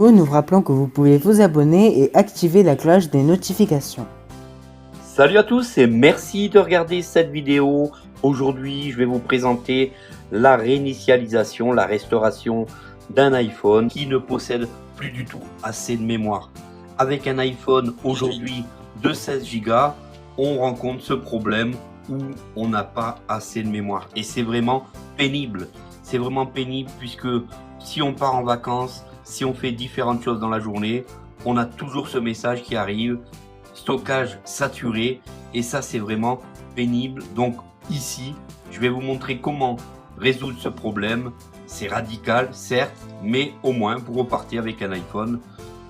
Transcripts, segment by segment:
Nous vous rappelons que vous pouvez vous abonner et activer la cloche des notifications. Salut à tous et merci de regarder cette vidéo. Aujourd'hui, je vais vous présenter la réinitialisation, la restauration d'un iPhone qui ne possède plus du tout assez de mémoire. Avec un iPhone aujourd'hui de 16 Go, on rencontre ce problème où on n'a pas assez de mémoire. Et c'est vraiment pénible. C'est vraiment pénible puisque si on part en vacances, si on fait différentes choses dans la journée, on a toujours ce message qui arrive. Stockage saturé, et ça c'est vraiment pénible. Donc ici je vais vous montrer comment résoudre ce problème. C'est radical certes, mais au moins vous repartez avec un iPhone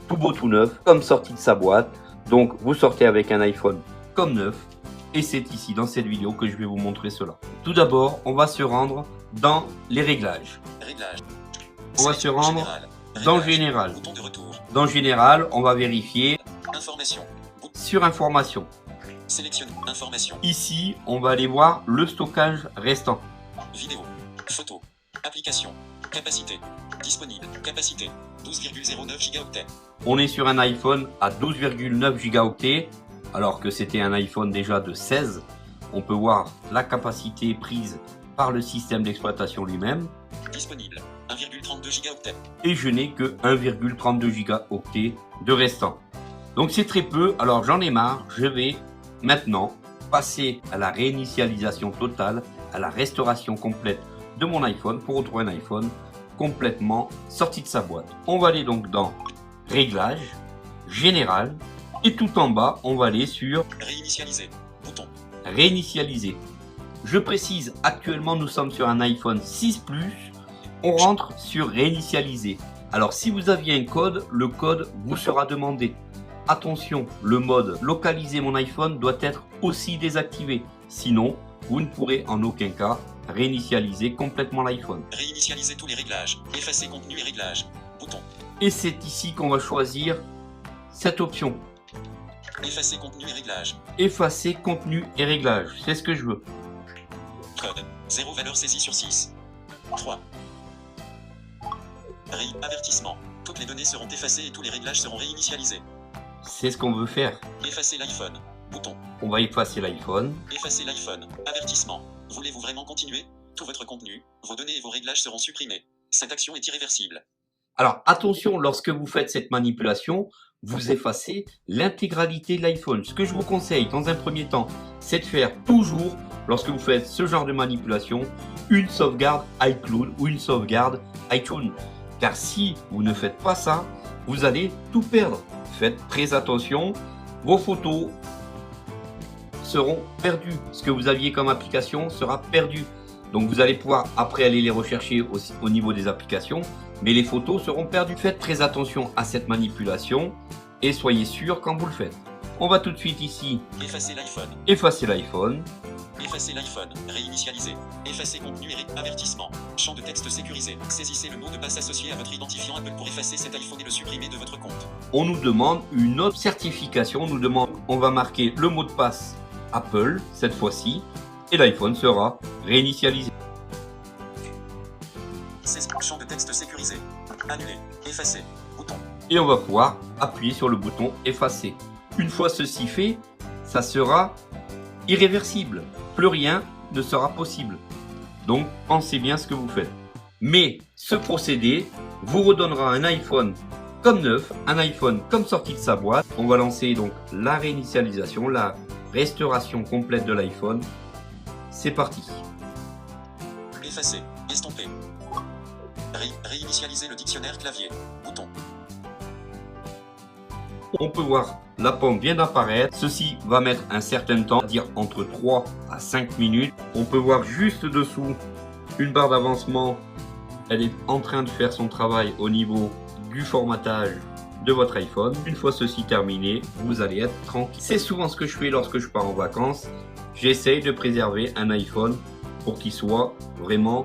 tout beau tout neuf comme sorti de sa boîte. Donc vous sortez avec un iPhone comme neuf, et c'est ici dans cette vidéo que je vais vous montrer cela. Tout d'abord on va se rendre dans les réglages. On va se rendre dans général. Dans général on va vérifier sur information. Sélectionne information. Ici, on va aller voir le stockage restant. Vidéo, photo, application, capacité, disponible, capacité, 12,09 gigaoctets. On est sur un iPhone à 12,9 gigaoctets, alors que c'était un iPhone déjà de 16. On peut voir la capacité prise par le système d'exploitation lui-même. Disponible, 1,32 gigaoctets. Et je n'ai que 1,32 gigaoctets de restant. Donc c'est très peu, alors j'en ai marre, je vais maintenant passer à la réinitialisation totale, à la restauration complète de mon iPhone pour retrouver un iPhone complètement sorti de sa boîte. On va aller donc dans Réglages, Général, et tout en bas, on va aller sur Réinitialiser, bouton. Réinitialiser. Je précise, actuellement nous sommes sur un iPhone 6 Plus, on rentre sur Réinitialiser. Alors si vous aviez un code, le code vous sera demandé. Attention, le mode localiser mon iPhone doit être aussi désactivé. Sinon, vous ne pourrez en aucun cas réinitialiser complètement l'iPhone. Réinitialiser tous les réglages. Effacer contenu et réglages. Bouton. Et c'est ici qu'on va choisir cette option. Effacer contenu et réglages. Effacer contenu et réglages. C'est ce que je veux. Code. 0 valeur saisie sur 6. 3. Avertissement. Toutes les données seront effacées et tous les réglages seront réinitialisés. C'est ce qu'on veut faire. Effacer l'iPhone. Bouton. On va effacer l'iPhone. Effacer l'iPhone. Avertissement. Voulez-vous vraiment continuer? Tout votre contenu, vos données et vos réglages seront supprimés. Cette action est irréversible. Alors attention, lorsque vous faites cette manipulation, vous effacez l'intégralité de l'iPhone. Ce que je vous conseille dans un premier temps, c'est de faire toujours, lorsque vous faites ce genre de manipulation, une sauvegarde iCloud ou une sauvegarde iTunes. Car si vous ne faites pas ça, vous allez tout perdre. Faites très attention, vos photos seront perdues. Ce que vous aviez comme application sera perdu. Donc vous allez pouvoir après aller les rechercher au niveau des applications, mais les photos seront perdues. Faites très attention à cette manipulation et soyez sûr quand vous le faites. On va tout de suite ici Effacer l'iPhone. effacer l'iPhone. Effacer l'iPhone. Réinitialiser. Effacer contenu et avertissement. Champ de texte sécurisé. Saisissez le mot de passe associé à votre identifiant Apple pour effacer cet iPhone et le supprimer de votre compte. On nous demande une autre certification. On nous demande, on va marquer le mot de passe Apple cette fois-ci et l'iPhone sera réinitialisé. Champ de texte sécurisé. Annuler. Effacer. Bouton. Et on va pouvoir appuyer sur le bouton effacer. Une fois ceci fait, ça sera irréversible. Plus rien ne sera possible. Donc pensez bien ce que vous faites. Mais ce procédé vous redonnera un iPhone comme neuf, un iPhone comme sorti de sa boîte. On va lancer donc la réinitialisation, la restauration complète de l'iPhone. C'est parti. Effacer. Estomper. Réinitialiser le dictionnaire clavier. Bouton. On peut voir la pomme vient d'apparaître. Ceci va mettre un certain temps, c'est-à-dire entre 3 à 5 minutes. On peut voir juste dessous une barre d'avancement. Elle est en train de faire son travail au niveau du formatage de votre iPhone. Une fois ceci terminé, vous allez être tranquille. C'est souvent ce que je fais lorsque je pars en vacances. J'essaye de préserver un iPhone pour qu'il soit vraiment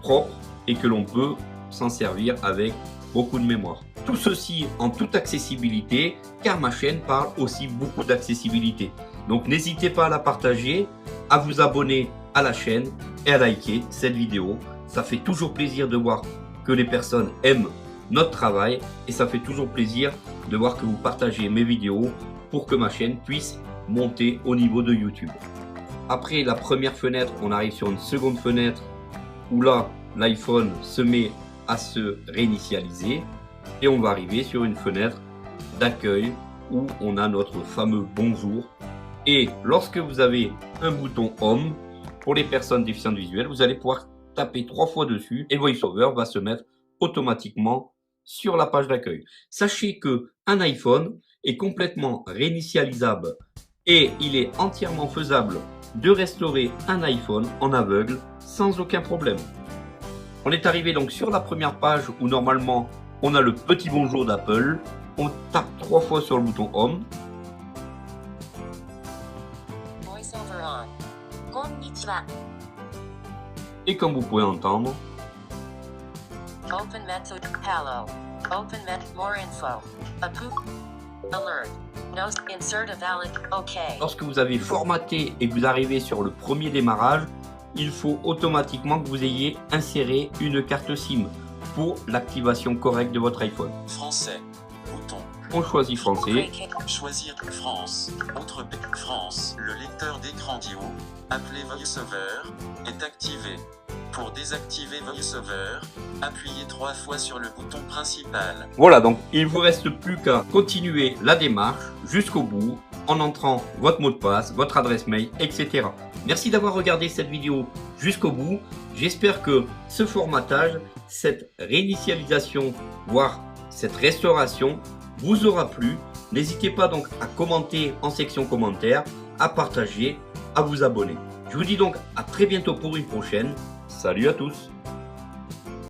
propre et que l'on peut s'en servir avec beaucoup de mémoire. Tout ceci en toute accessibilité, car ma chaîne parle aussi beaucoup d'accessibilité. Donc n'hésitez pas à la partager, à vous abonner à la chaîne et à liker cette vidéo. Ça fait toujours plaisir de voir que les personnes aiment notre travail et ça fait toujours plaisir de voir que vous partagez mes vidéos pour que ma chaîne puisse monter au niveau de YouTube. Après la première fenêtre, on arrive sur une seconde fenêtre où là, l'iPhone se met à se réinitialiser et on va arriver sur une fenêtre d'accueil où on a notre fameux bonjour. Et lorsque vous avez un bouton Home, pour les personnes déficientes visuelles, vous allez pouvoir taper 3 fois dessus et VoiceOver va se mettre automatiquement sur la page d'accueil. Sachez que un iPhone est complètement réinitialisable et il est entièrement faisable de restaurer un iPhone en aveugle sans aucun problème. On est arrivé donc sur la première page où normalement on a le petit bonjour d'Apple. On tape 3 fois sur le bouton Home. VoiceOver on. Konnichiwa. Et comme vous pouvez entendre, OpenMet Hello. OpenMet more info. Appu. Alert. No insert a valid. OK. lorsque vous avez formaté et que vous arrivez sur le premier démarrage, il faut automatiquement que vous ayez inséré une carte SIM pour l'activation correcte de votre iPhone. Français. Bouton. On choisit français. Choisir France. Autre pays. France. Le lecteur d'écran d'IO, appelé VoiceOver, est activé. Pour désactiver VoiceOver, appuyez 3 fois sur le bouton principal. Voilà, donc il ne vous reste plus qu'à continuer la démarche jusqu'au bout en entrant votre mot de passe, votre adresse mail, etc. Merci d'avoir regardé cette vidéo jusqu'au bout. J'espère que ce formatage, cette réinitialisation, voire cette restauration vous aura plu. N'hésitez pas donc à commenter en section commentaires, à partager, à vous abonner. Je vous dis donc à très bientôt pour une prochaine. Salut à tous!